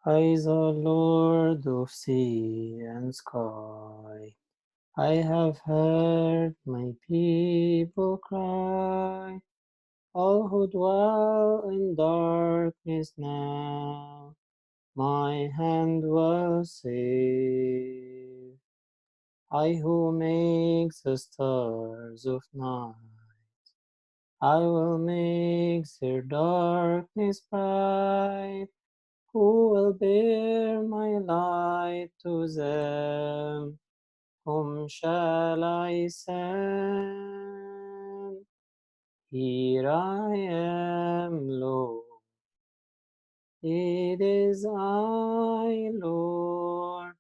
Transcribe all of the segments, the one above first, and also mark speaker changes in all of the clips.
Speaker 1: I, the Lord of sea and sky, I have heard my people cry, all who dwell in darkness now, my hand will save. I who makes the stars of night, I will make their darkness bright. Who will bear my light to them? Whom shall I send? Here I am, Lord. It is I, Lord.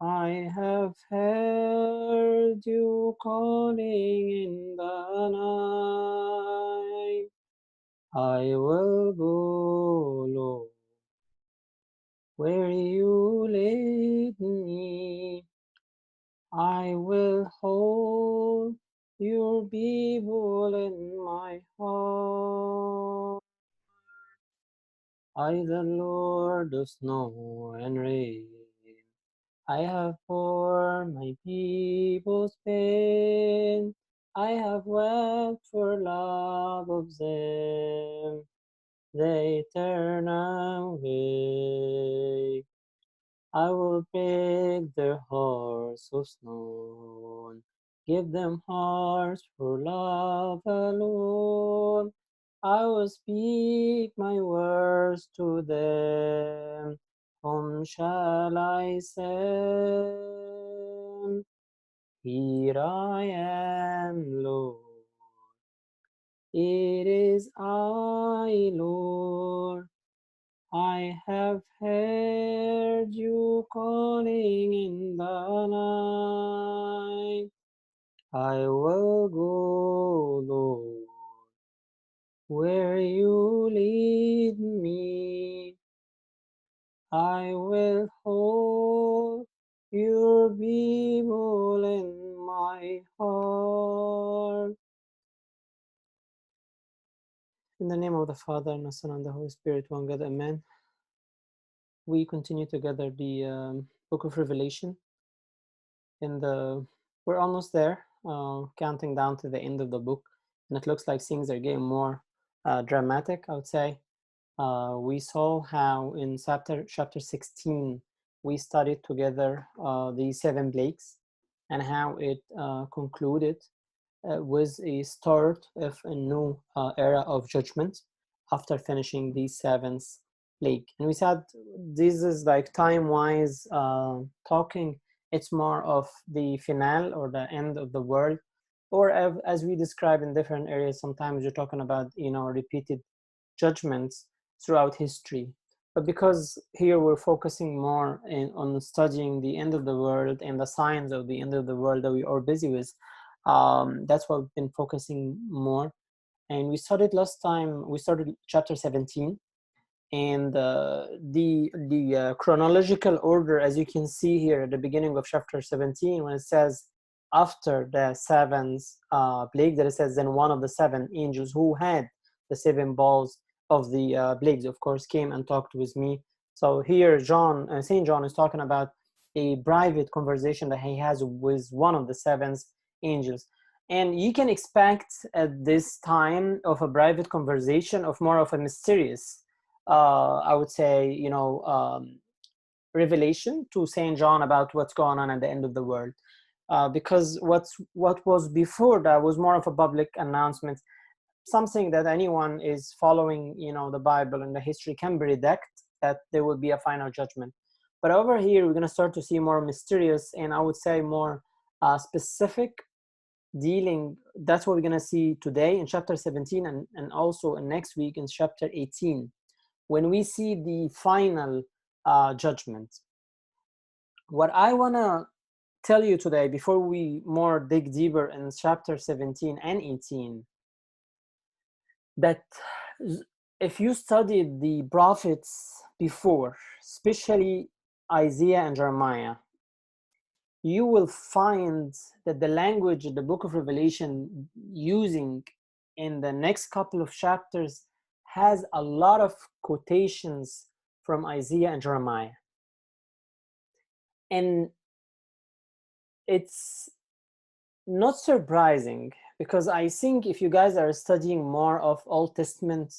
Speaker 1: I have heard you calling in the night. I will go, Lord, where you lead me. I will hold your people in my heart. I, the Lord of snow and rain, I have borne my people's pain. I have wept for love of them. They turn away. I will break their hearts of stone, give them hearts for love alone. I will speak my words to them. Whom shall I send? Here I am, Lord. It is I, Lord. I have heard you calling in the night. I will go, Lord, where you lead me. I will hold your people in my heart. In the name of the Father, and the Son, and the Holy Spirit, one God, Amen. We continue together the book of Revelation. We're almost there, counting down to the end of the book, and it looks like things are getting more dramatic, I would say. We saw how in chapter 16 we studied together the 7 plagues and how it concluded with a start of a new era of judgment after finishing the 7th plague. And we said this is like time-wise talking, it's more of the finale or the end of the world, or as we describe in different areas, sometimes you're talking about, repeated judgments throughout history. But because here we're focusing more on studying the end of the world and the signs of the end of the world that we are busy with, that's what we've been focusing more. And we started last time, we started chapter 17, and the chronological order, as you can see here at the beginning of chapter 17, when it says after the 7th plague, that it says then one of the 7 angels who had the 7 balls of the plagues, of course, came and talked with me. So here Saint John is talking about a private conversation that he has with one of the 7 angels. And you can expect at this time of a private conversation of more of a mysterious, I would say, revelation to Saint John about what's going on at the end of the world. Because what was before that was more of a public announcement, something that anyone is following, the Bible and the history can predict that there will be a final judgment. But over here, we're going to start to see more mysterious and I would say more specific dealing. That's what we're going to see today in chapter 17 and also in next week in chapter 18, when we see the final judgment. What I want to tell you today, before we more dig deeper in chapter 17 and 18, that if you studied the prophets before, especially Isaiah and Jeremiah, you will find that the language the book of Revelation using in the next couple of chapters has a lot of quotations from Isaiah and Jeremiah. And it's not surprising, because I think if you guys are studying more of Old Testament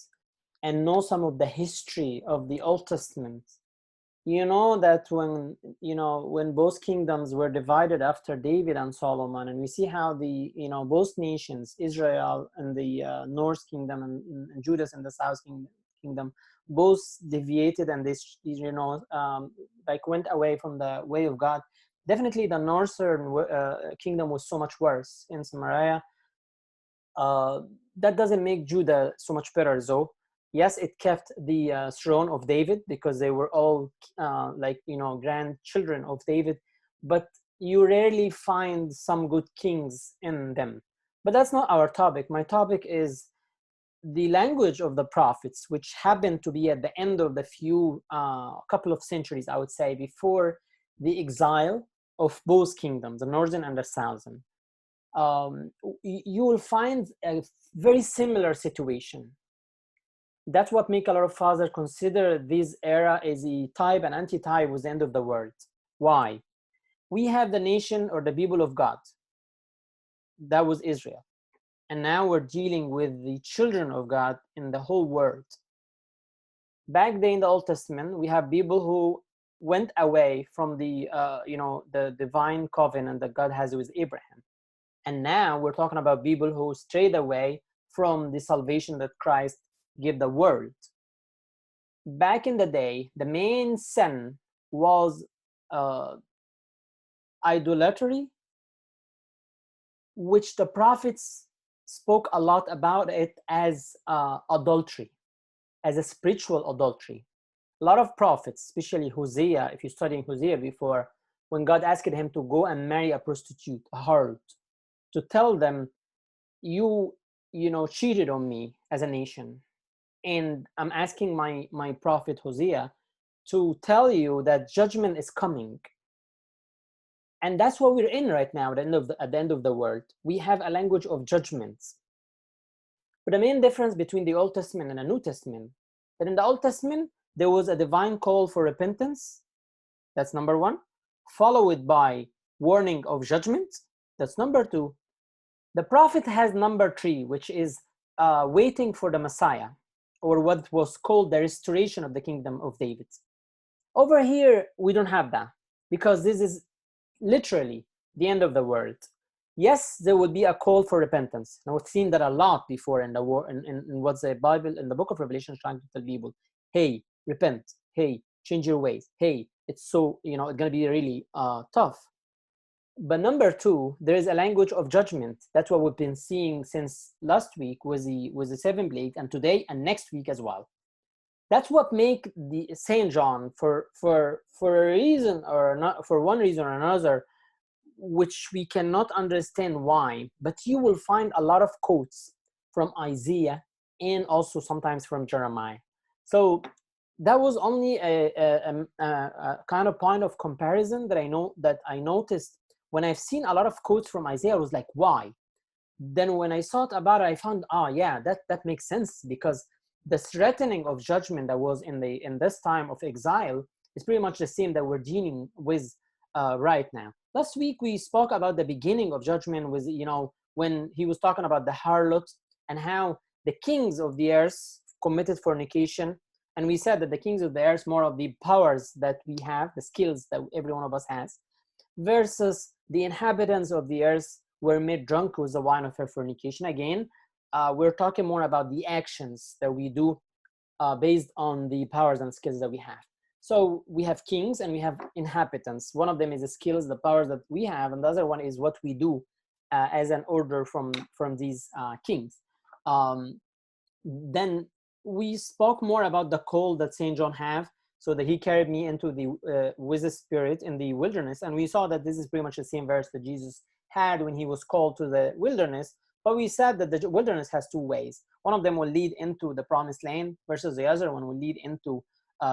Speaker 1: and know some of the history of the Old Testament, you know that when both kingdoms were divided after David and Solomon, and we see how the both nations, Israel and the North Kingdom and Judah and the South Kingdom, both deviated, and they like went away from the way of God. Definitely the Northern Kingdom was so much worse in Samaria. That doesn't make Judah so much better, though. Yes, it kept the throne of David, because they were all grandchildren of David, but you rarely find some good kings in them. But that's not our topic. My topic is the language of the prophets, which happened to be at the end of the couple of centuries, I would say, before the exile of both kingdoms, the northern and the southern. You will find a very similar situation. That's what make a lot of fathers consider this era as a type and anti-type with the end of the world. Why? We have the nation or the people of God. That was Israel. And now we're dealing with the children of God in the whole world. Back then in the Old Testament, we have people who went away from the divine covenant that God has with Abraham. And now we're talking about people who strayed away from the salvation that Christ gave the world. Back in the day, the main sin was idolatry, which the prophets spoke a lot about it as adultery, as a spiritual adultery. A lot of prophets, especially Hosea, if you're studying Hosea before, when God asked him to go and marry a prostitute, a harlot, to tell them, you cheated on me as a nation, and I'm asking my prophet Hosea to tell you that judgment is coming. And that's what we're in right now. At the end of the world, we have a language of judgments. But the main difference between the Old Testament and the New Testament, that in the Old Testament there was a divine call for repentance. That's number one, followed by warning of judgment. That's number two. The prophet has number three, which is waiting for the Messiah, or what was called the restoration of the kingdom of David. Over here, we don't have that, because this is literally the end of the world. Yes, there would be a call for repentance. Now, we've seen that a lot before in what the Bible, in the book of Revelation, is trying to tell people, hey, repent, hey, change your ways, hey, it's so, it's going to be really tough. But number two, there is a language of judgment. That's what we've been seeing since last week with the seven plagues, and today and next week as well. That's what make the Saint John, for a reason or not, for one reason or another, which we cannot understand why, but you will find a lot of quotes from Isaiah and also sometimes from Jeremiah. So that was only a kind of point of comparison that I noticed when I've seen a lot of quotes from Isaiah. I was like, why? Then when I thought about it, I found, yeah, that makes sense, because the threatening of judgment that was in this time of exile is pretty much the same that we're dealing with right now. Last week we spoke about the beginning of judgment with, when he was talking about the harlot and how the kings of the earth committed fornication. And we said that the kings of the earth, more of the powers that we have, the skills that every one of us has, versus the inhabitants of the earth were made drunk with the wine of her fornication. Again, we're talking more about the actions that we do based on the powers and skills that we have. So we have kings and we have inhabitants. One of them is the skills, the powers that we have, and the other one is what we do as an order from these kings. Then we spoke more about the call that Saint John have, so that he carried me into the with the Spirit in the wilderness, and we saw that this is pretty much the same verse that Jesus had when he was called to the wilderness. But we said that the wilderness has two ways. One of them will lead into the promised land, versus the other one will lead into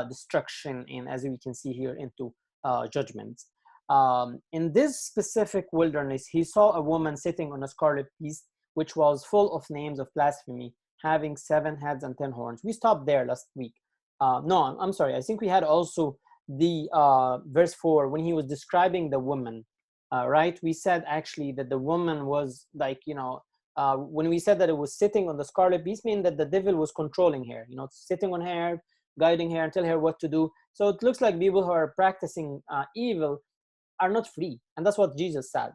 Speaker 1: destruction, and as we can see here, into judgment. In this specific wilderness, he saw a woman sitting on a scarlet beast, which was full of names of blasphemy, having 7 heads and 10 horns. We stopped there last week. no, I'm sorry. I think we had also the verse 4 when he was describing the woman, right? We said actually that the woman was like, when we said that it was sitting on the scarlet beast, mean that the devil was controlling her, sitting on her, guiding her, and tell her what to do. So it looks like people who are practicing evil are not free, and that's what Jesus said.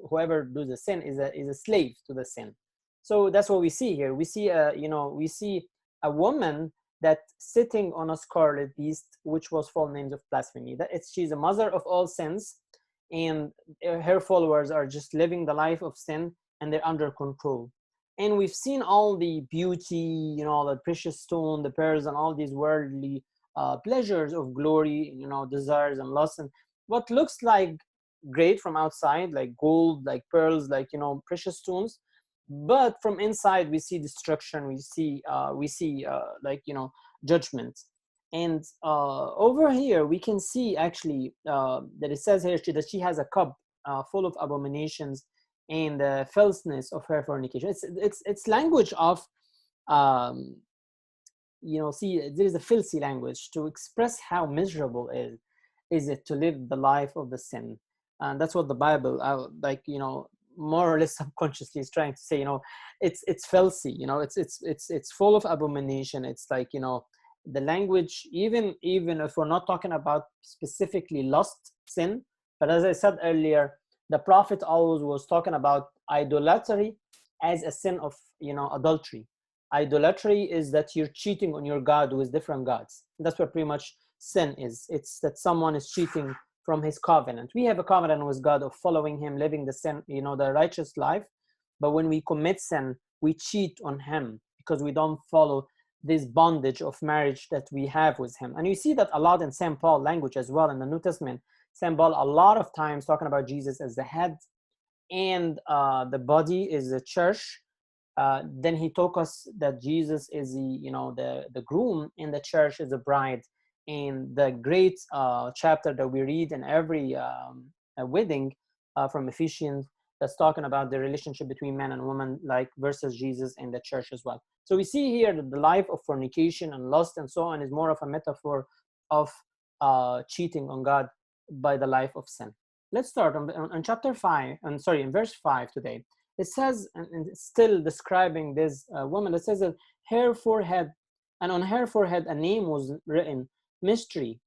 Speaker 1: Whoever does the sin is a slave to the sin. So that's what we see here. We see a woman that sitting on a scarlet beast, which was full names of blasphemy. She's a mother of all sins, and her followers are just living the life of sin, and they're under control. And we've seen all the beauty, the precious stone, the pearls, and all these worldly pleasures of glory, desires and lusts, and what looks like great from outside, like gold, like pearls, like precious stones, but from inside we see destruction. We see like judgment. And over here we can see actually that it says here that she has a cup full of abominations and the filthiness of her fornication. It's language of see, there is a filthy language to express how miserable is it to live the life of the sin. And that's what the Bible more or less subconsciously is trying to say. It's filthy. It's full of abomination. It's like the language, even if we're not talking about specifically lust sin, but as I said earlier, the prophet always was talking about idolatry as a sin of adultery. Idolatry is that you're cheating on your God with different gods. That's what pretty much sin is. It's that someone is cheating from his covenant. We have a covenant with God of following him, living the sin, the righteous life. But when we commit sin, we cheat on him because we don't follow this bondage of marriage that we have with him. And you see that a lot in St. Paul language as well in the New Testament. St. Paul a lot of times talking about Jesus as the head, and the body is the church. Then he told us that Jesus is the groom, and the church is the bride. And the great chapter that we read in every wedding from Ephesians, that's talking about the relationship between man and woman, like versus Jesus and the church as well. So we see here that the life of fornication and lust and so on is more of a metaphor of cheating on God by the life of sin. Let's start on chapter 5, in verse 5 today. It says, and still describing this woman, it says that her forehead, and on her forehead a name was written, Mystery,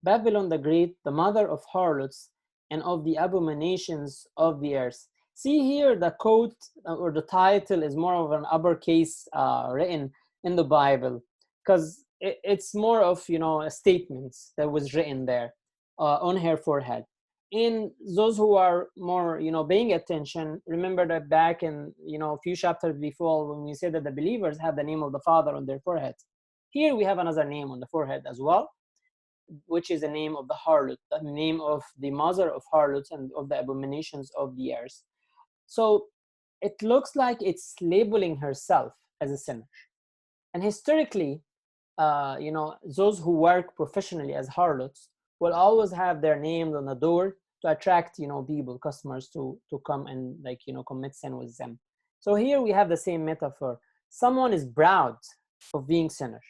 Speaker 1: Babylon the Great, the mother of harlots and of the abominations of the earth. See here, the quote or the title is more of an uppercase written in the Bible, because it's more of a statement that was written there on her forehead. And those who are more paying attention, remember that back in a few chapters before, when we said that the believers have the name of the Father on their foreheads, here we have another name on the forehead as well, which is the name of the harlot, the name of the mother of harlots and of the abominations of the earth. So it looks like it's labeling herself as a sinner. And historically, those who work professionally as harlots will always have their names on the door to attract people, customers to come and commit sin with them. So here we have the same metaphor. Someone is proud of being sinner.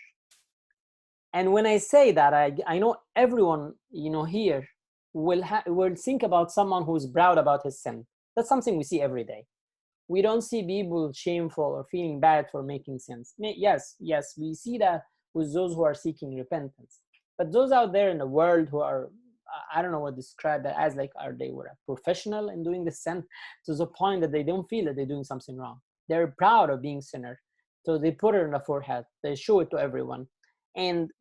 Speaker 1: And when I say that, I know everyone here will think about someone who's proud about his sin. That's something we see every day. We don't see people shameful or feeling bad for making sins. Yes, we see that with those who are seeking repentance. But those out there in the world who are, I don't know what to describe that as, they were a professional in doing the sin to the point that they don't feel that they're doing something wrong. They're proud of being sinner. So they put it on the forehead. They show it to everyone. And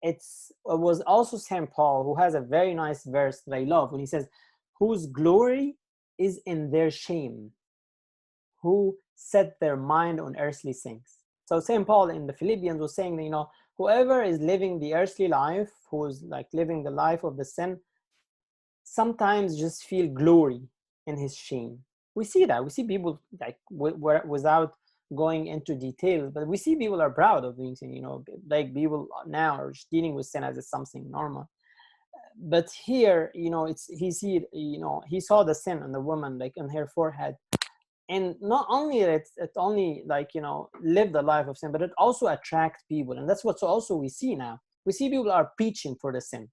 Speaker 1: it was also St. Paul who has a very nice verse that I love when he says, whose glory is in their shame, who set their mind on earthly things. So St. Paul in the Philippians was saying that, whoever is living the earthly life, who is living the life of the sin, sometimes just feel glory in his shame. We see that. We see people without going into details, but we see people are proud of being sin, people now are dealing with sin as something normal. But here, he saw the sin on the woman, on her forehead, And not only that it only like, you know, live the life of sin, but it also attract people. And that's what also we see now. We see people are preaching for the sin.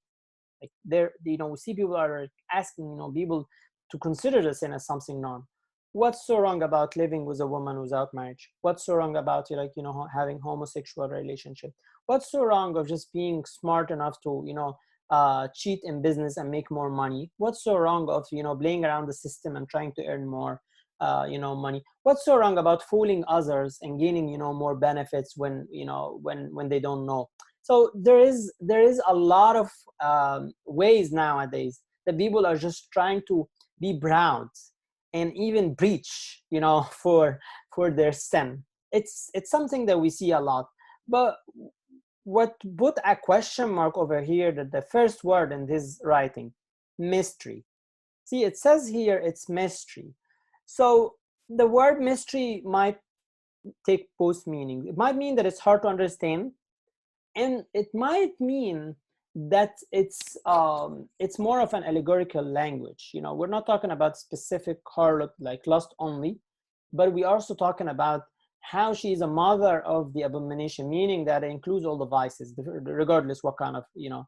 Speaker 1: Like they're, you know, we see people are asking, you know, people to consider the sin as something norm. What's so wrong about living with a woman without marriage? What's so wrong about, like, you know, having homosexual relationship? What's so wrong of just being smart enough to, you know, cheat in business and make more money? What's so wrong of, you know, playing around the system and trying to earn more, you know, money? What's so wrong about fooling others and gaining, you know, more benefits when, you know, when they don't know? So there is a lot of ways nowadays that people are just trying to be proud and even preach, you know, for their sin. It's something that we see a lot. But what put a question mark over here, that the first word in this writing, mystery. See, it says here it's mystery. So the word mystery might take both meanings. It might mean that it's hard to understand, and it might mean that it's more of an allegorical language. You know, we're not talking about specific harlot like lust only, but we also talking about how she is a mother of the abomination, meaning that it includes all the vices, regardless what kind of, you know,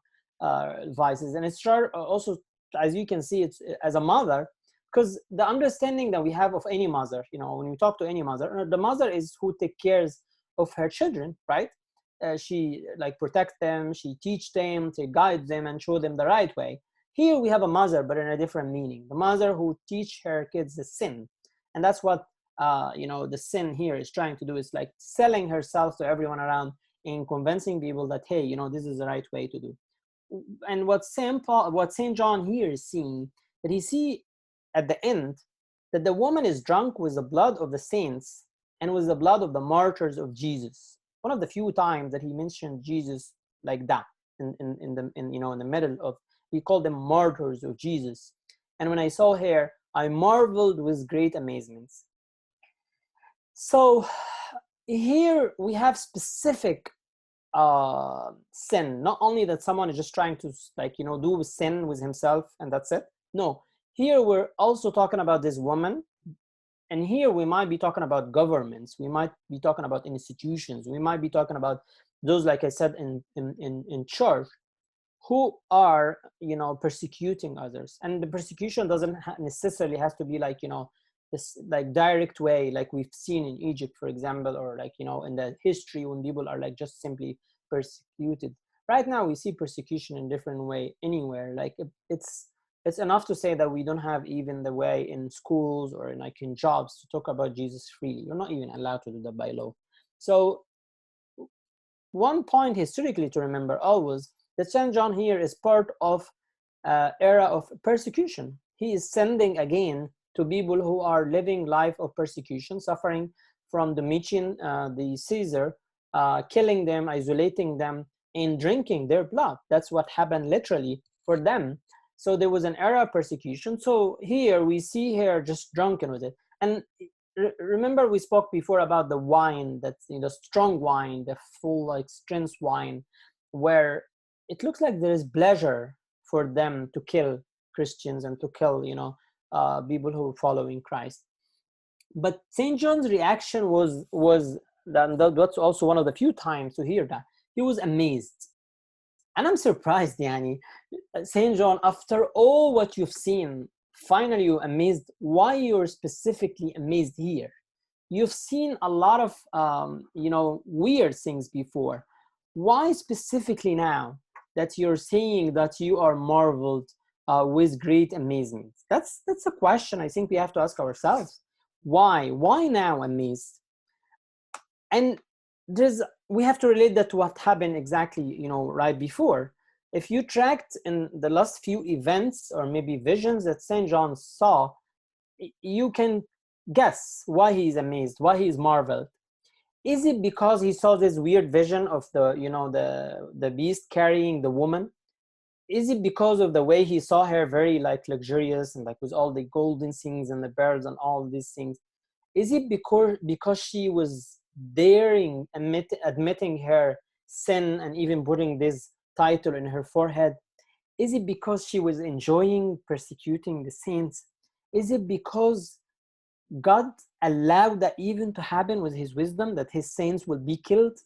Speaker 1: vices. And it's also, as you can see, it's as a mother, because the understanding that we have of any mother, you know, when we talk to any mother, the mother is who take cares of her children, right? She like protect them, she teach them, she guide them and show them the right way. Here we have a mother, but in a different meaning, the mother who teach her kids the sin. And that's what you know, the sin here is trying to do, is like selling herself to everyone around and convincing people that, hey, you know, this is the right way to do. And what St. John here is seeing, that he see at the end that the woman is drunk with the blood of the saints and with the blood of the martyrs of Jesus. One of the few times that he mentioned Jesus like that in you know, in the middle of, he called them martyrs of Jesus. And when I saw her, I marveled with great amazement. So here we have specific sin. Not only that someone is just trying to, like, you know, do sin with himself and that's it. No, here we're also talking about this woman. And here we might be talking about governments, we might be talking about institutions, we might be talking about those, like I said, in church, who are, you know, persecuting others. And the persecution doesn't necessarily has to be like, you know, this like direct way like we've seen in Egypt, for example, or like, you know, in the history when people are like just simply persecuted. Right now we see persecution in different way anywhere. Like it's enough to say that we don't have even the way in schools or in, like, in jobs to talk about Jesus freely. You're not even allowed to do that by law. So one point historically to remember always, that St. John here is part of era of persecution. He is sending again to people who are living life of persecution, suffering from Domitian, the Caesar, killing them, isolating them, and drinking their blood. That's what happened literally for them. So there was an era of persecution. So here we see her just drunken with it. And remember we spoke before about the wine, that's, you know, strong wine, the full like strength wine, where it looks like there is pleasure for them to kill Christians and to kill, you know, people who are following Christ. But St. John's reaction was that's also one of the few times to hear that he was amazed. And I'm surprised, Yani, St. John, after all what you've seen, finally you're amazed. Why you're specifically amazed here? You've seen a lot of you know, weird things before. Why specifically now that you're saying that you are marveled with great amazement? That's a question I think we have to ask ourselves. Why now amazed? And we have to relate that to what happened exactly, you know, right before. If you tracked in the last few events or maybe visions that St. John saw, you can guess why he's amazed, why he's marveled. Is it because he saw this weird vision of the, you know, the beast carrying the woman? Is it because of the way he saw her very like luxurious and like with all the golden things and the birds and all these things? Is it because she was daring, admitting her sin and even putting this title in her forehead? Is it because she was enjoying persecuting the saints? Is it because God allow that even to happen with his wisdom, that his saints will be killed?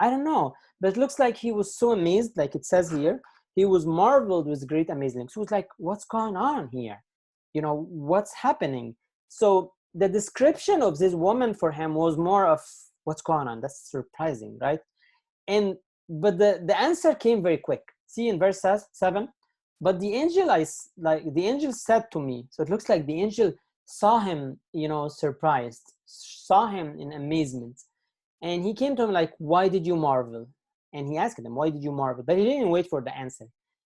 Speaker 1: I don't know, but it looks like he was so amazed, like it says here, he was marveled with great amazement. So he was like, what's going on here? What's happening? So the description of this woman for him was more of what's going on. That's surprising, right? But the answer came very quick. See in verse 7, but the angel said to me. So it looks like the angel saw him, surprised, saw him in amazement. And he came to him like, why did you marvel? And he asked him, why did you marvel? But he didn't wait for the answer.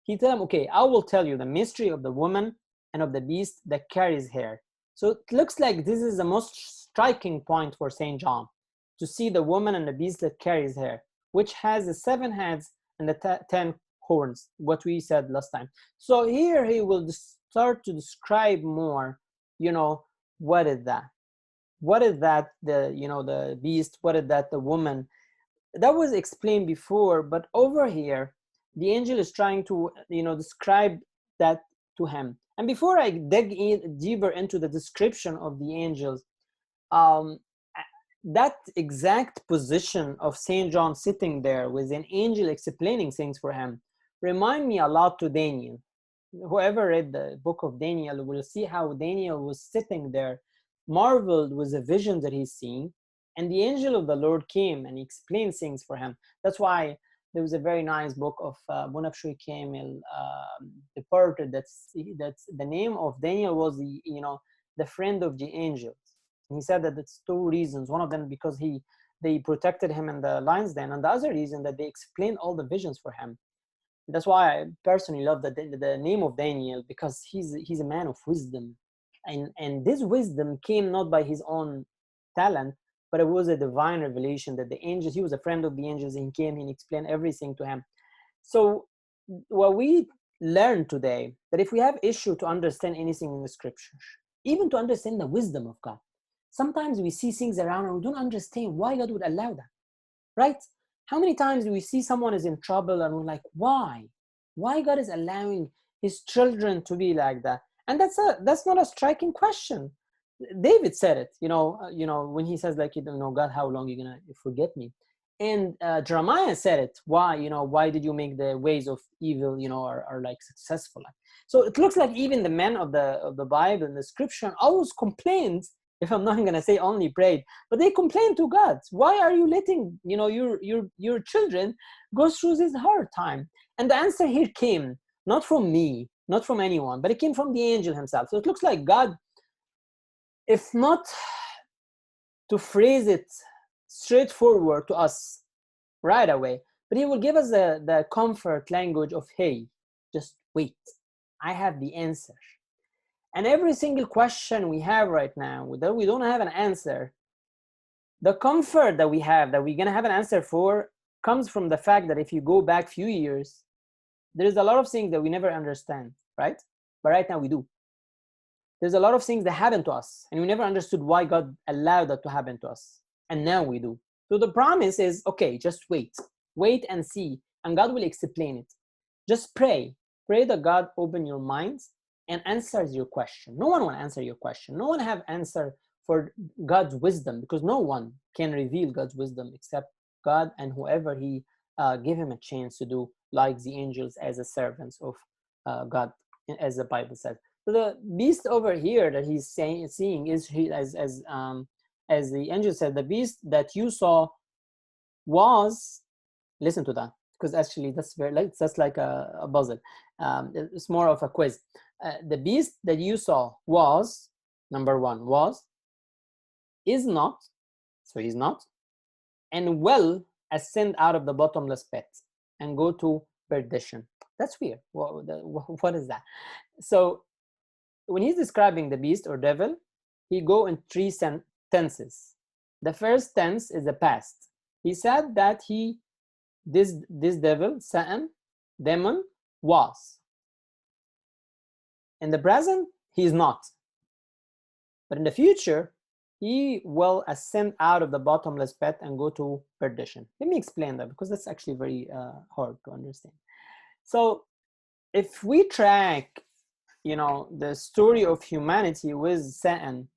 Speaker 1: He told him, okay, I will tell you the mystery of the woman and of the beast that carries her. So it looks like this is the most striking point for St. John, to see the woman and the beast that carries her, which has the 7 heads and the 10 horns, what we said last time. So here he will start to describe more, what is that? What is that, the beast? What is that, the woman? That was explained before, but over here, the angel is trying to, describe that to him. And before I dig in deeper into the description of the angels, that exact position of St. John sitting there with an angel explaining things for him remind me a lot to Daniel. Whoever read the book of Daniel will see how Daniel was sitting there, marveled with the vision that he's seeing, and the angel of the Lord came and he explained things for him. That's why there was a very nice book of Bonapshui Kamil, Departed. That's the name of Daniel was the friend of the angels. And he said that it's 2 reasons. One of them because they protected him in the lion's den, and the other reason that they explained all the visions for him. That's why I personally love the name of Daniel, because he's a man of wisdom, and this wisdom came not by his own talent, but it was a divine revelation that the angels, he was a friend of the angels, and he came and explained everything to him. So what we learned today, that if we have issue to understand anything in the scriptures, even to understand the wisdom of God, sometimes we see things around and we don't understand why God would allow that, right? How many times do we see someone is in trouble and we're like, why? Why God is allowing his children to be like that? And that's not a striking question. David said it, when he says like, God, how long are you gonna forget me? And Jeremiah said it. Why did you make the ways of evil, are like successful? So it looks like even the men of the Bible and the scripture always complained. If I'm not going to say only prayed, but they complain to God. Why are you letting your children go through this hard time? And the answer here came not from me, not from anyone, but it came from the angel himself. So it looks like God, if not to phrase it straightforward to us right away, but he will give us the comfort language of, hey, just wait, I have the answer. And every single question we have right now that we don't have an answer, the comfort that we have, that we're going to have an answer for, comes from the fact that if you go back a few years, there's a lot of things that we never understand, right? But right now we do. There's a lot of things that happen to us, and we never understood why God allowed that to happen to us. And now we do. So the promise is, okay, just wait and see, and God will explain it. Just pray that God open your minds and answers your question. No one will answer your question. No one have answer for God's wisdom, because no one can reveal God's wisdom except God and whoever he give him a chance to do, like the angels as a servants of God, as the Bible says. So the beast over here that he's seeing is as the angel said, the beast that you saw was, listen to that, because actually that's like a puzzle. It's more of a quiz. The beast that you saw was, number 1, was, is not, so he's not, and will ascend out of the bottomless pit and go to perdition. That's weird. What is that? So when he's describing the beast or devil, he go in 3 tenses. The first tense is the past. He said that this devil, Satan, demon, was. In the present, he is not. But in the future, he will ascend out of the bottomless pit and go to perdition. Let me explain that, because that's actually very hard to understand. So if we track, the story of humanity with Satan,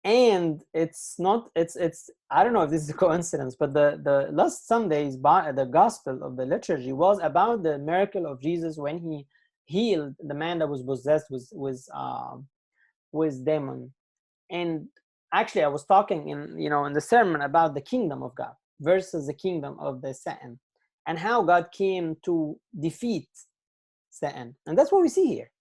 Speaker 1: And it's not, it's I don't know if this is a coincidence, but the last Sunday's the gospel of the liturgy was about the miracle of Jesus when he healed the man that was possessed with demon. And actually I was talking in the sermon about the kingdom of God versus the kingdom of the Satan, and how God came to defeat Satan. And that's what we see here.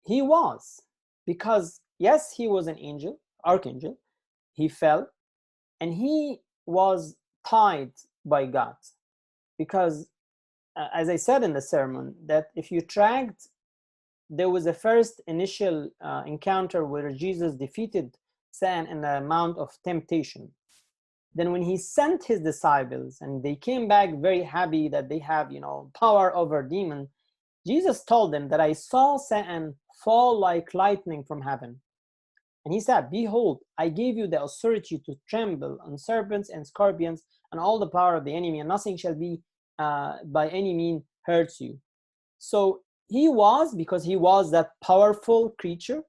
Speaker 1: He was, because yes, he was an angel, archangel. He fell, and he was tied by God, because as I said in the sermon, that if you tracked, there was a first initial encounter where Jesus defeated Satan in the Mount of Temptation. Then when he sent his disciples and they came back very happy that they have power over demon, Jesus told them that I saw Satan fall like lightning from heaven. And he said, behold, I gave you the authority to tremble on serpents and scorpions and all the power of the enemy, and nothing shall be by any means hurts you. So he was, because he was that powerful creature,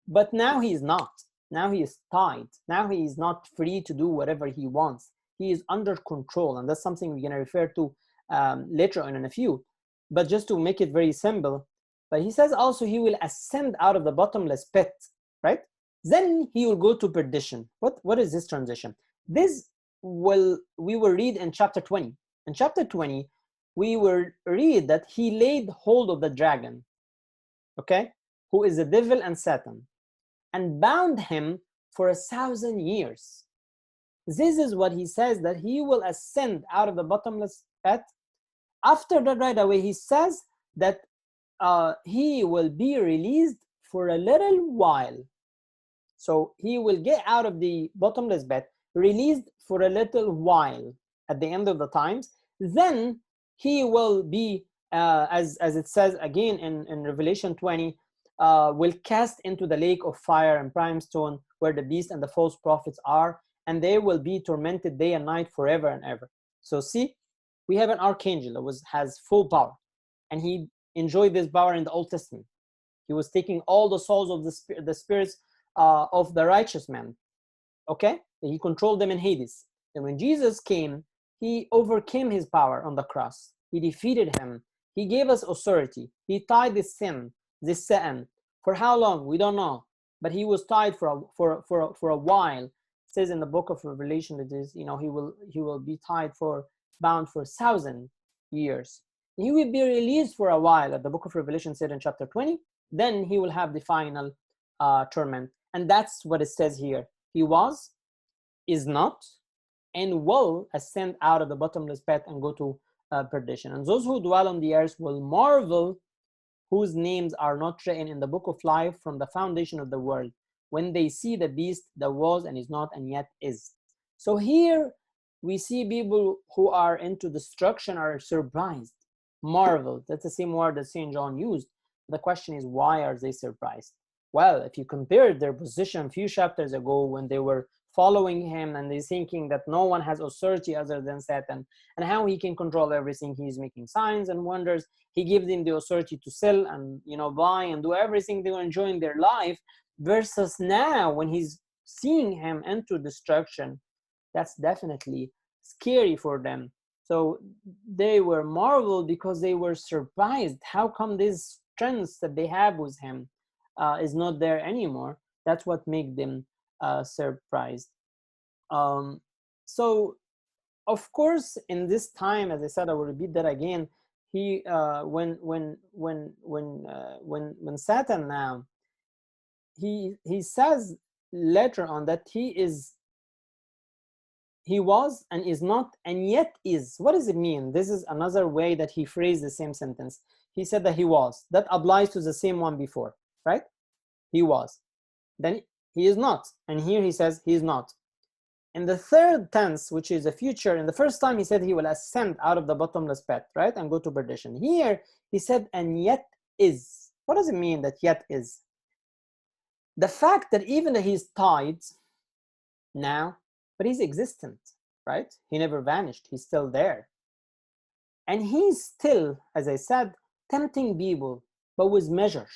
Speaker 1: but now he is not. Now he is tied. Now he is not free to do whatever he wants. He is under control, and that's something we're going to refer to later on in a few. But just to make it very simple, but he says also he will ascend out of the bottomless pit, right? Then he will go to perdition. What is this transition? We will read in chapter 20. In chapter 20, we will read that he laid hold of the dragon, okay, who is the devil and Satan, and bound him for 1,000 years. This is what he says, that he will ascend out of the bottomless pit. After that, right away, he says that he will be released for a little while. So he will get out of the bottomless pit, released for a little while at the end of the times. Then he will be, as it says again in Revelation 20, will cast into the lake of fire and brimstone, where the beast and the false prophets are, and they will be tormented day and night forever and ever. So see, we have an archangel that has full power, and he enjoyed this power in the Old Testament. He was taking all the souls of the spirits of the righteous man. Okay, he controlled them in Hades. And when Jesus came, he overcame his power on the cross. He defeated him. He gave us authority. He tied this Satan. For how long? We don't know. But he was tied for a while. It says in the book of Revelation that he will be bound for 1,000 years. He will be released for a while, as the book of Revelation said in chapter 20. Then he will have the final torment. And that's what it says here. He was, is not, and will ascend out of the bottomless pit and go to perdition. And those who dwell on the earth will marvel, whose names are not written in the book of life from the foundation of the world, when they see the beast that was and is not and yet is. So here we see people who are into destruction are surprised, marveled. That's the same word that St. John used. The question is, why are they surprised? Well, if you compare their position a few chapters ago when they were following him and they're thinking that no one has authority other than Satan, and how he can control everything, he's making signs and wonders, he gives them the authority to sell and buy and do everything, they were enjoying their life, versus now when he's seeing him into destruction, that's definitely scary for them. So they were marveled because they were surprised. How come this strength that they have with him is not there anymore? That's what made them surprised. So of course in this time, as I said, I will repeat that again, he when Satan now, he says later on that he was and is not and yet is. What does it mean? This is another way that he phrased the same sentence. He said that he was. That applies to the same one before, right? He was. Then he is not. And here he says he is not. In the third tense, which is a future, in the first time he said he will ascend out of the bottomless pit, right? And go to perdition. Here he said, and yet is. What does it mean that yet is? The fact that even that he's tied now, but he's existent, right? He never vanished. He's still there. And he's still, as I said, tempting people, but with measures.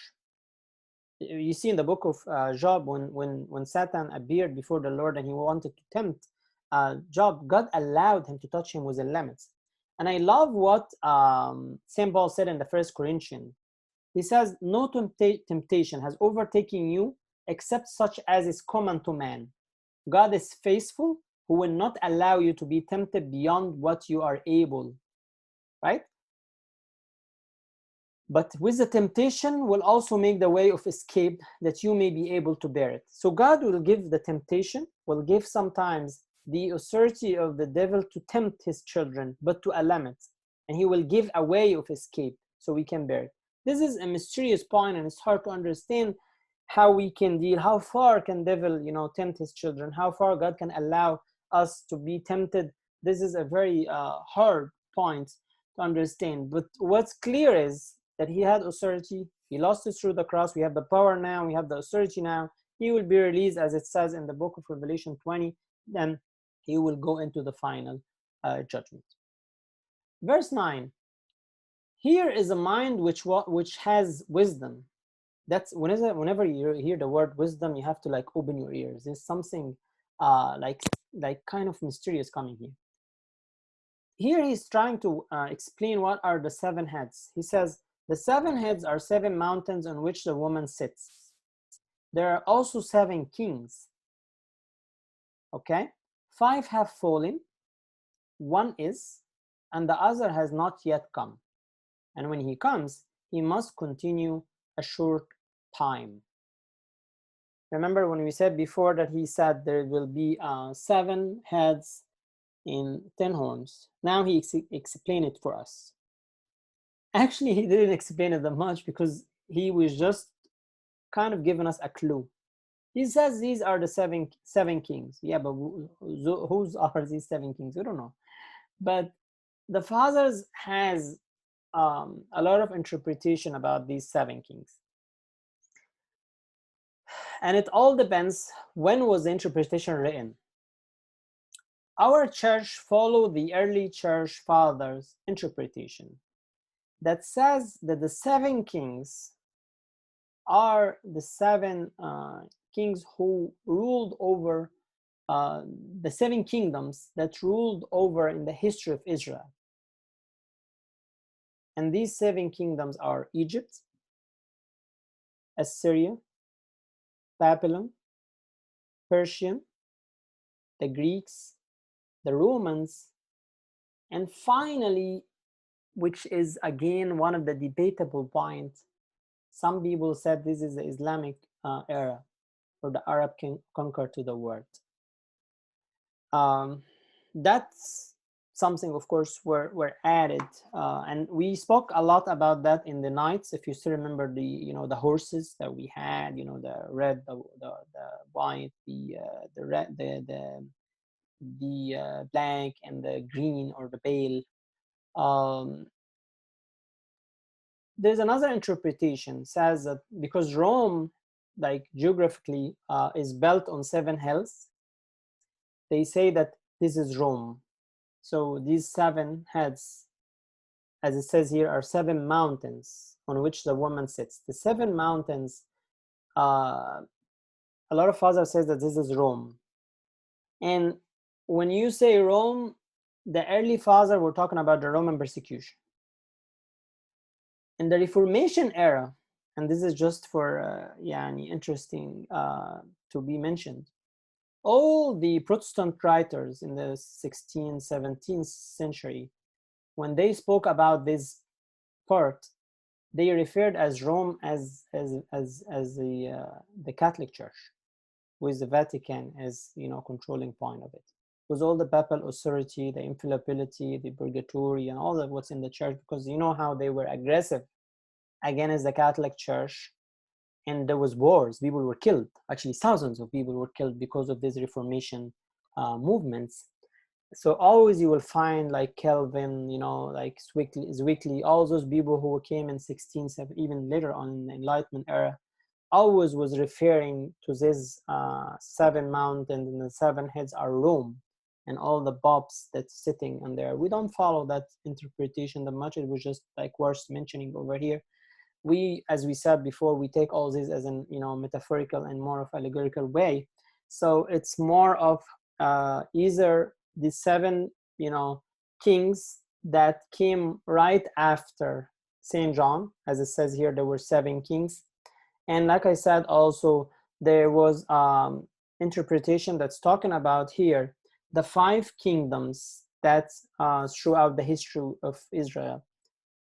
Speaker 1: You see in the book of Job, when Satan appeared before the Lord and he wanted to tempt Job, God allowed him to touch him within limits. And I love what St. Paul said in the First Corinthians. He says, no temptation has overtaken you except such as is common to man. God is faithful, who will not allow you to be tempted beyond what you are able, right? But with the temptation will also make the way of escape that you may be able to bear it. So God will give the temptation, will give sometimes the authority of the devil to tempt his children, but to a limit. And he will give a way of escape so we can bear it. This is a mysterious point, and it's hard to understand how we can deal, how far can devil, tempt his children, how far God can allow us to be tempted. This is a very hard point to understand. But what's clear is that he had authority. He lost it through the cross. We have the power now. We have the authority now. He will be released, as it says in the book of Revelation 20. Then he will go into the final judgment. Verse 9. Here is a mind which has wisdom. That's whenever you hear the word wisdom, you have to like open your ears. There's something like kind of mysterious coming here. Here he's trying to explain what are the 7 heads. He says, the 7 heads are 7 mountains on which the woman sits. There are also 7 kings. Okay? 5 have fallen, 1 is, and the other has not yet come. And when he comes, he must continue a short time. Remember when we said before that he said there will be 7 heads in 10 horns. Now he explained it for us. Actually, he didn't explain it that much because he was just kind of giving us a clue. He says these are the seven kings. Yeah, but whose are these 7 kings? We don't know. But the fathers has a lot of interpretation about these 7 kings. And it all depends when was the interpretation written. Our church followed the early church fathers' interpretation that says that the 7 kings are the 7 kings who ruled over the 7 kingdoms that ruled over in the history of Israel. And these 7 kingdoms are Egypt, Assyria, Babylon, Persian, the Greeks, the Romans, and finally, which is again one of the debatable points, some people said this is the Islamic era, or the Arab conquer to the world. That's something, of course, were added, and we spoke a lot about that in the nights. If you still remember the the horses that we had, the red, the white, the red, the black, and the green, or the pale. There's another interpretation says that because Rome, like geographically, is built on 7 hills, they say that this is Rome. So these 7 heads, as it says here, are 7 mountains on which the woman sits. The 7 mountains, a lot of fathers says that this is Rome. And when you say Rome, the early fathers were talking about the Roman persecution. In the Reformation era, and this is just for interesting to be mentioned, all the Protestant writers in the 16th, 17th century, when they spoke about this part, they referred as Rome as the Catholic Church, with the Vatican as controlling point of it. With all the papal authority, the infallibility, the purgatory, and all of what's in the church, because you know how they were aggressive against the Catholic Church, and there was wars. People were killed. Actually, thousands of people were killed because of these Reformation movements. So always you will find like Calvin, like Zwingli, all those people who came in 16th, even later on in the Enlightenment era, always was referring to this 7 mountains, and the 7 heads are Rome, and all the popes that's sitting on there. We don't follow that interpretation that much. It was just like worth mentioning over here. we, as we said before, we take all this as an, metaphorical and more of allegorical way. So it's more of either the 7, kings that came right after Saint John. As it says here, there were 7 kings. And like I said, also there was interpretation that's talking about here the 5 kingdoms that throughout the history of Israel.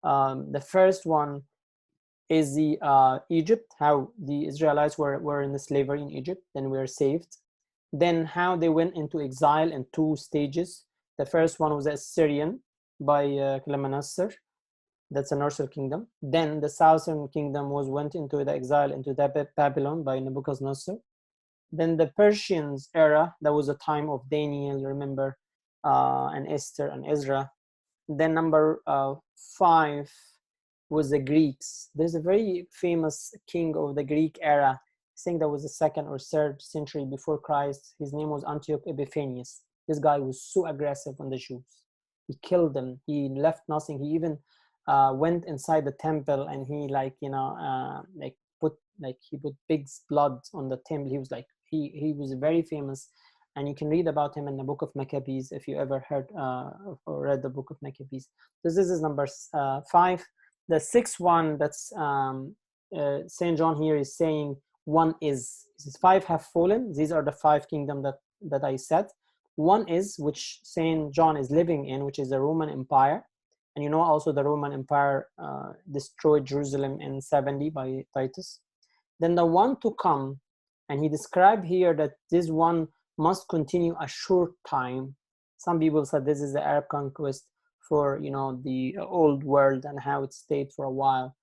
Speaker 1: The first one is the Egypt, how the Israelites were in the slavery in Egypt, then were saved. Then how they went into exile in 2 stages. The first one was Assyrian by Clemenasser. That's a northern kingdom. Then the southern kingdom went into the exile into Babylon by Nebuchadnezzar. Then the Persians era, that was a time of Daniel, remember, and Esther and Ezra. Then number 5 was the Greeks. There's a very famous king of the Greek era. I think that was the 2nd or 3rd century before Christ. His name was Antioch Epiphanes. This guy was so aggressive on the Jews. He killed them. He left nothing. He even went inside the temple and he put pig's blood on the temple. He was he was very famous, and you can read about him in the book of Maccabees if you ever heard or read the book of Maccabees. So this is number 5. The 6th one, that's Saint John here is saying 1 is. 5 have fallen. These are the 5 kingdoms that I said. 1 is, which Saint John is living in, which is the Roman Empire. And also the Roman Empire destroyed Jerusalem in 70 by Titus. Then the 1 to come, and he described here that this 1 must continue a short time. Some people said this is the Arab conquest for the old world and how it stayed for a while,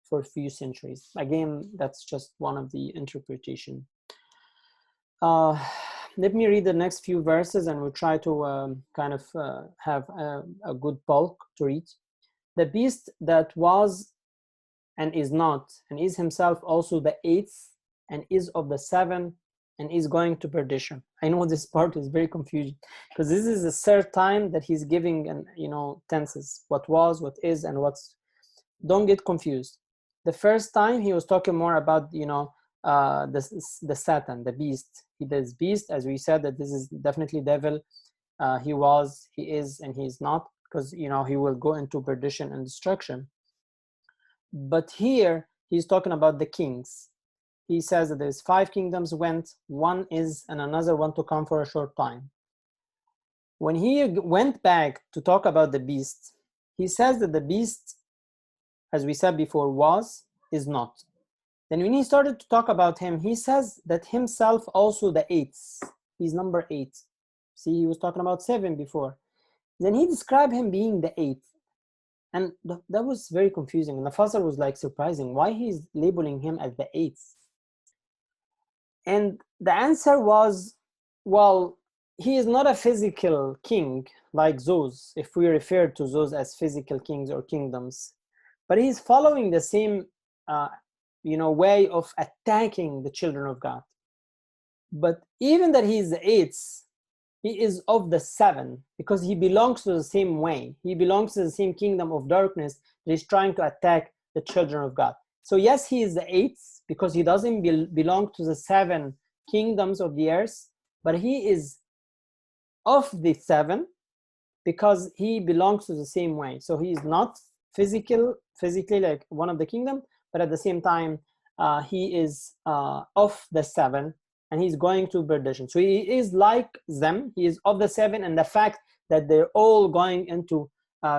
Speaker 1: for a few centuries. Again, that's just one of the interpretation. Let me read the next few verses and we'll try to kind of have a good bulk to read. The beast that was and is not, and is himself also the 8th, and is of the 7, and is going to perdition. I know this part is very confusing because this is the 3rd time that he's giving tenses, what was, what is, and what's. Don't get confused. The first time he was talking more about the Satan, the beast. This beast, as we said, that this is definitely devil. He was, he is, and he is not, because he will go into perdition and destruction. But here he's talking about the kings. He says that there's 5 kingdoms went, 1 is, and another 1 to come for a short time. When he went back to talk about the beast, he says that the beast, as we said before, was, is not. Then when he started to talk about him, he says that himself also the 8th. He's number 8. See, he was talking about 7 before. Then he described him being the 8th. And that was very confusing. And the Fazl was surprising. Why he's labeling him as the 8th? And the answer was, well, he is not a physical king like those, if we refer to those as physical kings or kingdoms. But he's following the same way of attacking the children of God. But even that he's the 8th, he is of the 7 because he belongs to the same way. He belongs to the same kingdom of darkness that is trying to attack the children of God. So yes, he is the 8th because he doesn't belong to the 7 kingdoms of the earth, but he is of the 7 because he belongs to the same way. So he is not physically like one of the kingdom, but at the same time, he is of the 7, and he's going to perdition. So he is like them. He is of the 7, and the fact that they're all going into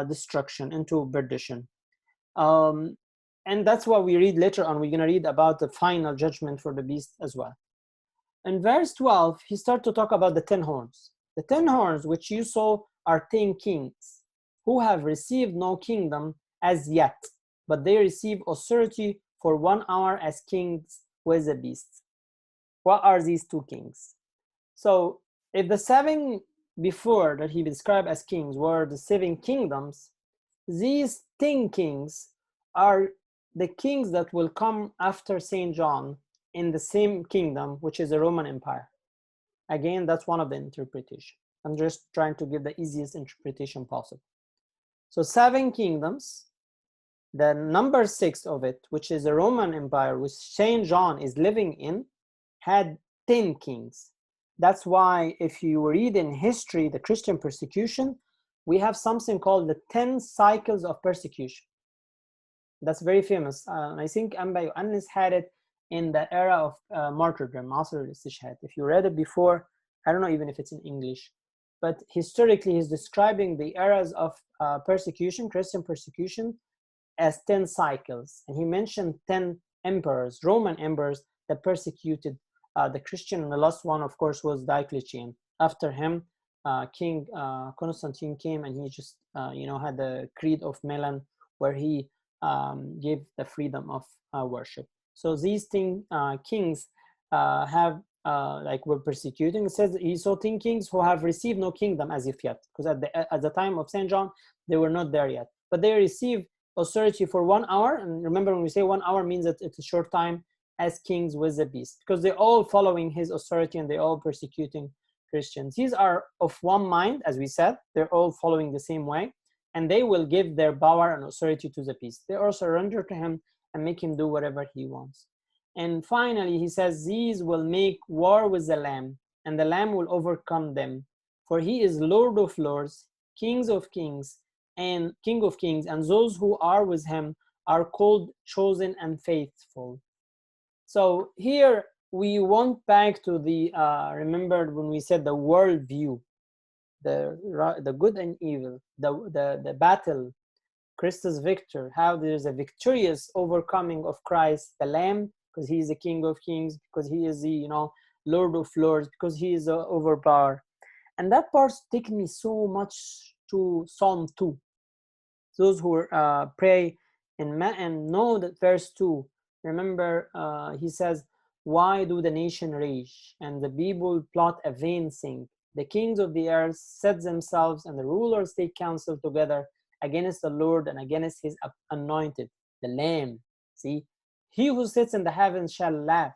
Speaker 1: destruction, into perdition. And that's what we read later on. We're going to read about the final judgment for the beast as well. In verse 12, he starts to talk about the 10 horns. The 10 horns which you saw are 10 kings who have received no kingdom as yet, but they receive authority for 1 hour as kings with the beast. What are these 2 kings? So if the 7 before that he described as kings were the 7 kingdoms, these 10 kings are the kings that will come after Saint John in the same kingdom, which is the Roman Empire. Again, that's one of the interpretations. I'm just trying to give the easiest interpretation possible. So 7 kingdoms, The number 6 of it, which is the Roman Empire, which Saint John is living in, had 10 kings. That's why if you read in history the Christian persecution, we have something called the 10 cycles of persecution. That's very famous. I think Amba Yohannes had it in the era of martyrdom, عصر الاستشهاد. If you read it before, I don't know even if it's in English, but historically he's describing the eras of persecution, Christian persecution, as 10 cycles. And he mentioned 10 emperors, Roman emperors, that persecuted the Christian. And the last one, of course, was Diocletian. After him, King Constantine came, and he just, had the Creed of Milan, where he gave the freedom of worship. So these kings were persecuting. It says he saw 10 kings who have received no kingdom as if yet, because at the time of Saint John, they were not there yet. But they received authority for 1 hour. And remember, when we say 1 hour, means that it's a short time as kings with the beast, because they're all following his authority and they're all persecuting Christians. These are of one mind, as we said. They're all following the same way, and they will give their power and authority to the beast. They all surrender to him and make him do whatever he wants. And finally, he says, these will make war with the Lamb, and the Lamb will overcome them, for he is Lord of lords, King of kings, and those who are with him are called chosen and faithful. So here we went back to the remember when we said the world view, the good and evil, the battle, Christus victor, how there's a victorious overcoming of Christ, the Lamb, because he is the King of kings, because he is the Lord of lords, because he is overpower. And that part takes me so much to Psalm 2. Those who pray and know that verse 2, remember he says, why do the nation rage and the people plot a vain thing? The kings of the earth set themselves and the rulers take counsel together against the Lord and against his anointed, the Lamb. See, he who sits in the heavens shall laugh.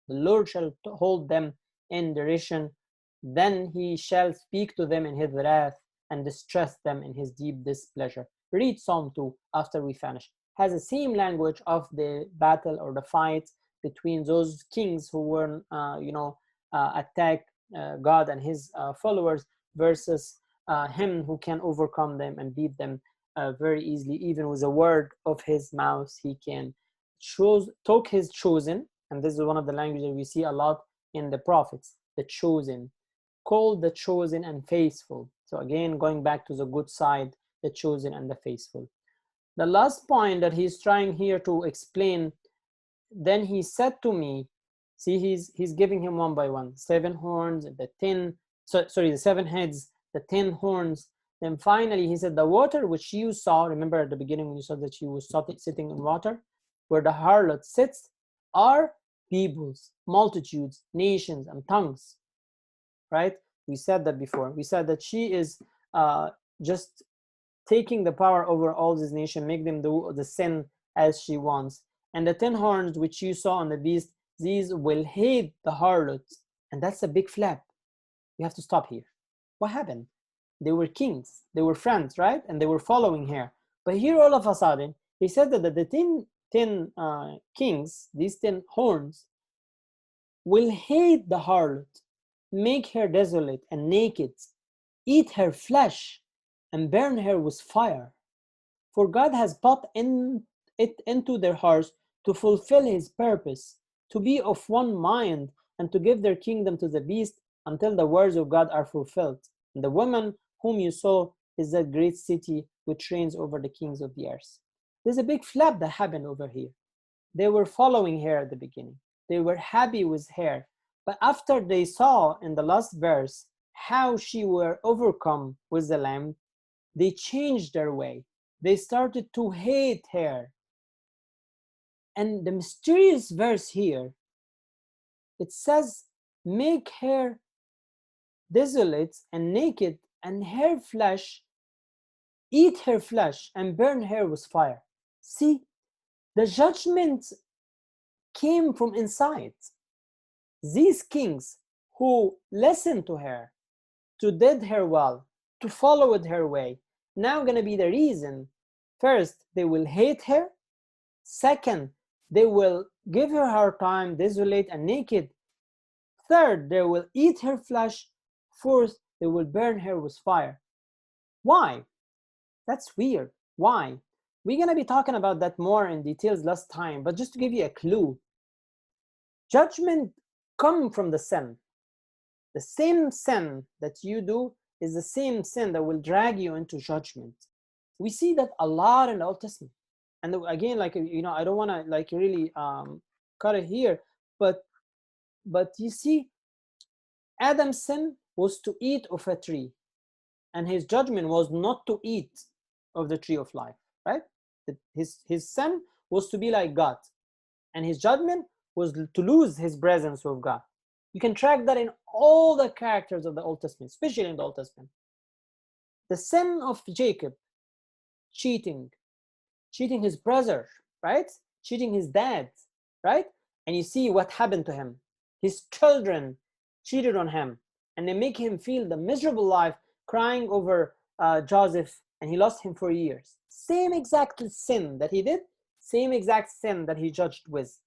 Speaker 1: The Lord shall hold them in derision. Then he shall speak to them in his wrath and distress them in his deep displeasure. Read Psalm 2 after we finish. Has the same language of the battle or the fight between those kings who were, attack God and his followers versus him who can overcome them and beat them very easily. Even with a word of his mouth, he can talk his chosen. And this is one of the languages we see a lot in the prophets, the chosen, called the chosen and faithful. So again, going back to the good side, the chosen and the faithful. The last point that he's trying here to explain, then he said to me, see, he's giving him one by one, 7 horns, the 7 heads, the 10 horns. Then finally he said, the water which you saw, remember at the beginning when you saw that she was sitting in water, where the harlot sits, are peoples, multitudes, nations, and tongues, right? We said that before. We said that she is just taking the power over all these nations, make them do the sin as she wants. And the 10 horns which you saw on the beast, these will hate the harlot. And that's a big flap. We have to stop here. What happened? They were kings, they were friends, right? And they were following her. But here all of a sudden, he said that the 10 kings, these 10 horns, will hate the harlot, make her desolate and naked, eat her flesh, and burn her with fire. For God has put it into their hearts to fulfill his purpose, to be of one mind, and to give their kingdom to the beast until the words of God are fulfilled. And the woman whom you saw is that great city which reigns over the kings of the earth. There's a big flap that happened over here. They were following her at the beginning. They were happy with her. But after they saw in the last verse how she were overcome with the Lamb, they changed their way. They started to hate her. And the mysterious verse here, it says, make her desolate and naked, and her flesh, eat her flesh, and burn her with fire. See, the judgment came from inside. These kings who listened to her, to did her well, to followed her way, now going to be the reason First, they will hate her. Second, they will give her a hard time, desolate and naked. Third, they will eat her flesh. Fourth, they will burn her with fire. Why? That's weird. Why? We're going to be talking about that more in details last time, but just to give you a clue, judgment comes from the sin. The same sin that you do is the same sin that will drag you into judgment. We see that a lot in the Old Testament. And again, like, I don't want to like really cut it here, but you see, Adam's sin was to eat of a tree, and his judgment was not to eat of the tree of life, right? His sin was to be like God, and his judgment was to lose his presence with God. You can track that in all the characters of the Old Testament, especially in the Old Testament. The sin of Jacob, cheating his brother, right? Cheating his dad, right? And you see what happened to him. His children cheated on him, and they make him feel the miserable life, crying over Joseph, and he lost him for years. Same exact sin that he did, same exact sin that he judged with.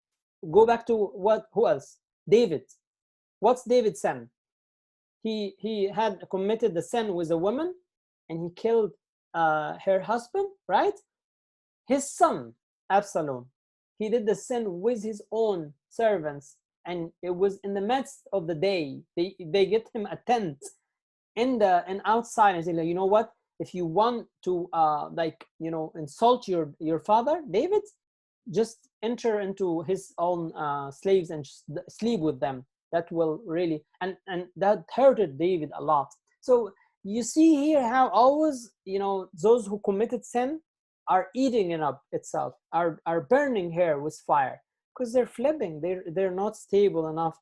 Speaker 1: Go back to who else? David. What's David's sin? He had committed the sin with a woman, and he killed her husband, right? His son, Absalom, he did the sin with his own servants, and it was in the midst of the day. They get him a tent and outside, and say, like, you know what? If you want to insult your father, David, just enter into his own slaves and just sleep with them. That will really, and that hurted David a lot. So you see here how always, those who committed sin are eating it up itself, are burning her with fire, because they're flipping, they're not stable enough.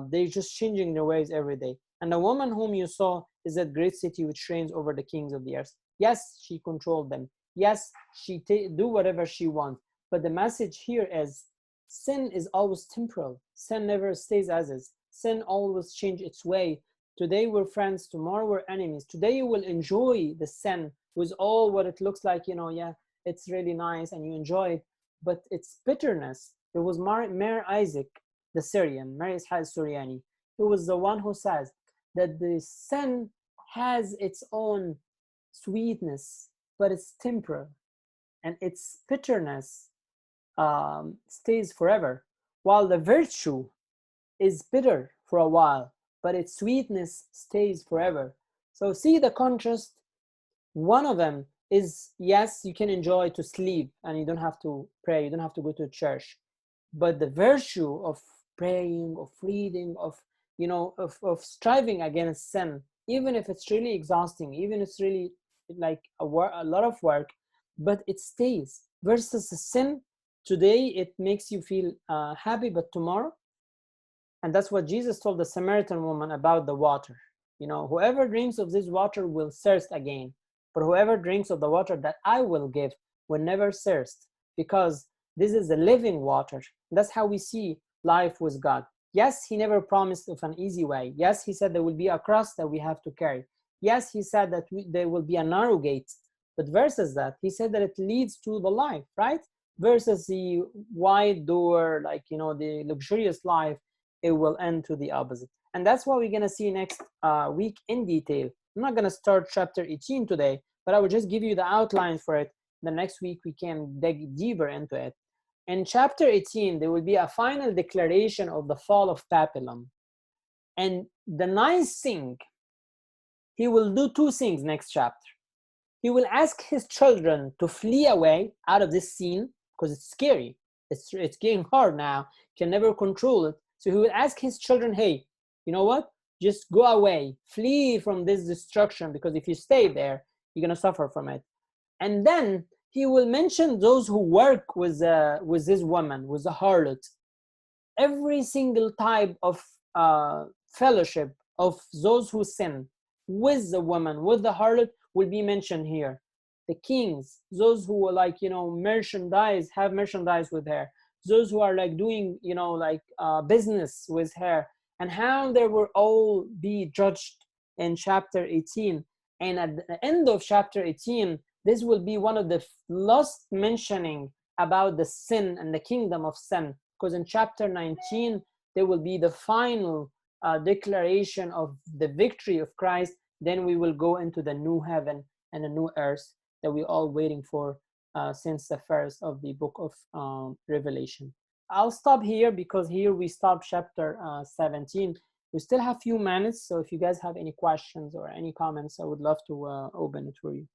Speaker 1: They're just changing their ways every day. And the woman whom you saw is that great city which reigns over the kings of the earth. Yes, she controlled them. Yes, she do whatever she wants. But the message here is, sin is always temporal. Sin never stays as is. Sin always change its way. Today we're friends, tomorrow we're enemies. Today you will enjoy the sin with all what it looks like, yeah, it's really nice and you enjoy it, but it's bitterness. There was Mayor Isaac, the Syrian, Mayor Ishaq Suryani, who was the one who says that the sin has its own sweetness, but it's temporal, and its bitterness stays forever, while the virtue is bitter for a while, but its sweetness stays forever. So see the contrast. One of them is, yes, you can enjoy to sleep and you don't have to pray, you don't have to go to church, but the virtue of praying, of reading, of striving against sin, even if it's really exhausting, even if it's really like a lot of work, but it stays, versus the sin today, it makes you feel happy, but tomorrow. And that's what Jesus told the Samaritan woman about the water. Whoever drinks of this water will thirst again, but whoever drinks of the water that I will give will never thirst, because this is the living water. That's how we see life with God. Yes, he never promised of an easy way. Yes, he said there will be a cross that we have to carry. Yes, he said that there will be a narrow gate, but versus that, he said that it leads to the life, right? Versus the wide door, the luxurious life, it will end to the opposite. And that's what we're going to see next week in detail. I'm not going to start chapter 18 today, but I will just give you the outlines for it. The next week we can dig deeper into it. In chapter 18, there will be a final declaration of the fall of Babylon. And the nice thing, he will do two things next chapter. He will ask his children to flee away out of this scene, because it's scary. It's getting hard now. Can never control it. So he will ask his children, hey, you know what? Just go away, flee from this destruction, because if you stay there, you're going to suffer from it. And then he will mention those who work with this woman, with the harlot. Every single type of fellowship of those who sin with the woman, with the harlot, will be mentioned here. The kings, those who are have merchandise with her, those who are doing business with her, and how they will all be judged in chapter 18. And at the end of chapter 18, this will be one of the last mentioning about the sin and the kingdom of sin, because in chapter 19 there will be the final declaration of the victory of Christ. Then we will go into the new heaven and the new earth that we're all waiting for since the first of the book of Revelation. I'll stop here because here we stop chapter 17. We still have a few minutes, so if you guys have any questions or any comments, I would love to open it for you.